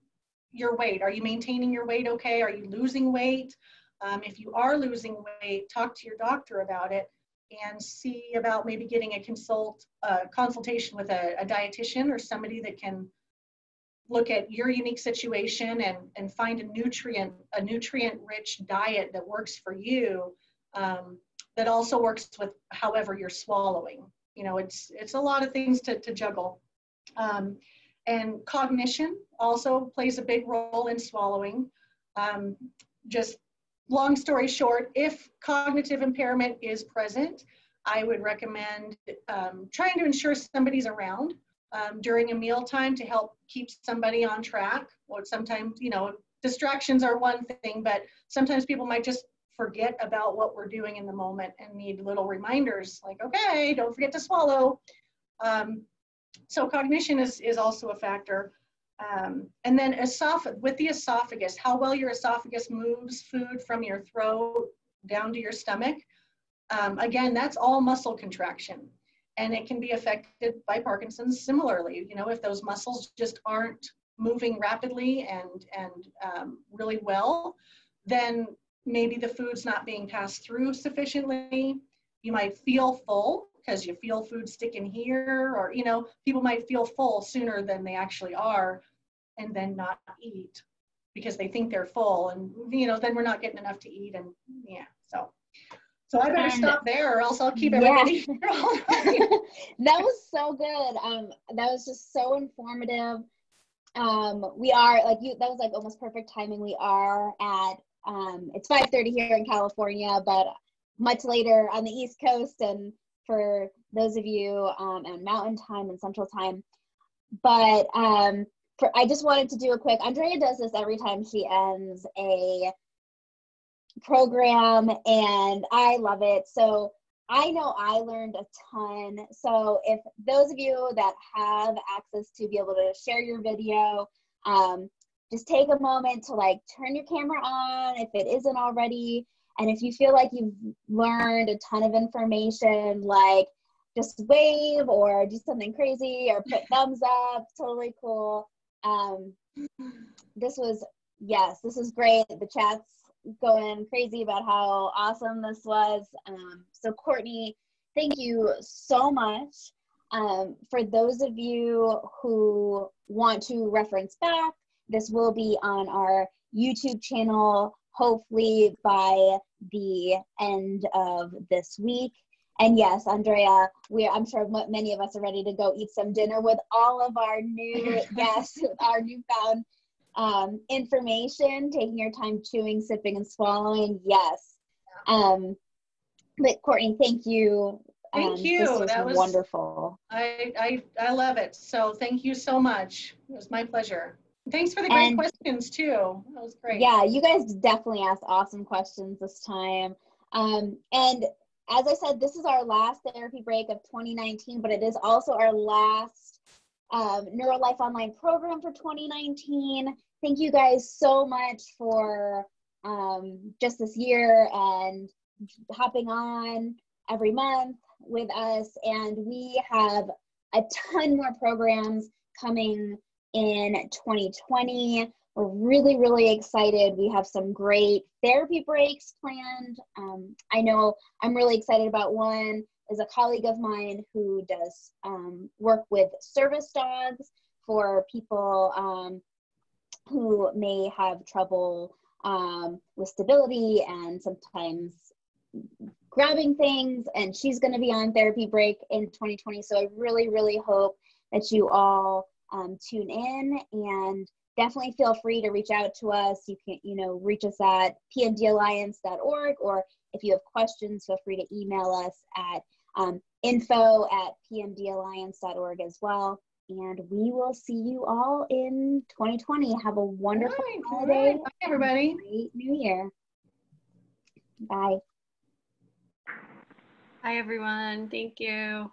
your weight. Are you maintaining your weight okay? Are you losing weight? If you are losing weight, talk to your doctor about it and see about maybe getting a consultation with a dietitian or somebody that can look at your unique situation and find a nutrient-rich diet that works for you, that also works with however you're swallowing. You know, it's a lot of things to juggle. And cognition also plays a big role in swallowing. Just long story short, if cognitive impairment is present, I would recommend trying to ensure somebody's around during a mealtime to help keep somebody on track. Or sometimes, you know, distractions are one thing, but sometimes people might just forget about what we're doing in the moment and need little reminders like, okay, don't forget to swallow. So cognition is also a factor. And then with the esophagus, how well your esophagus moves food from your throat down to your stomach. Again, that's all muscle contraction. And it can be affected by Parkinson's similarly. You know, if those muscles just aren't moving rapidly and really well, then maybe the food's not being passed through sufficiently. You might feel full because you feel food sticking here, or, you know, people might feel full sooner than they actually are and then not eat because they think they're full, and, you know, then we're not getting enough to eat. And yeah, so I better stop there or else I'll keep everybody here all night. That was so good. That was just so informative. We are, like, that was like almost perfect timing. We are at, it's 5:30 here in California, but much later on the East Coast, and for those of you on Mountain Time and Central Time. But I just wanted to do a quick, Andrea does this every time she ends a program, and I love it. So I know I learned a ton. So if those of you that have access to be able to share your video, just take a moment to, like, turn your camera on if it isn't already. And if you feel like you've learned a ton of information, like, just wave or do something crazy or put thumbs up. Totally cool. This is great. The chat's going crazy about how awesome this was. So Courtney, thank you so much. For those of you who want to reference back, this will be on our YouTube channel, hopefully by the end of this week. And yes, Andrea, I'm sure many of us are ready to go eat some dinner with all of our new guests, with our newfound information, taking your time chewing, sipping, and swallowing. Yes. But Courtney, thank you. Thank you. That was wonderful. I love it. So thank you so much. It was my pleasure. Thanks for the great questions too. That was great. Yeah, you guys definitely asked awesome questions this time. And as I said, this is our last therapy break of 2019, but it is also our last NeuroLife Online program for 2019. Thank you guys so much for just this year and hopping on every month with us, and we have a ton more programs coming in 2020. We're really, really excited. We have some great therapy breaks planned. I know I'm really excited about one. Is a colleague of mine who does work with service dogs for people who may have trouble with stability and sometimes grabbing things, and she's going to be on therapy break in 2020. So I really, really hope that you all tune in, and definitely feel free to reach out to us. You can, reach us at pmdalliance.org, or if you have questions, feel free to email us at info@pmdalliance.org as well. And we will see you all in 2020. Have a wonderful holiday. Bye, everybody. Great New Year. Bye. Hi, everyone. Thank you.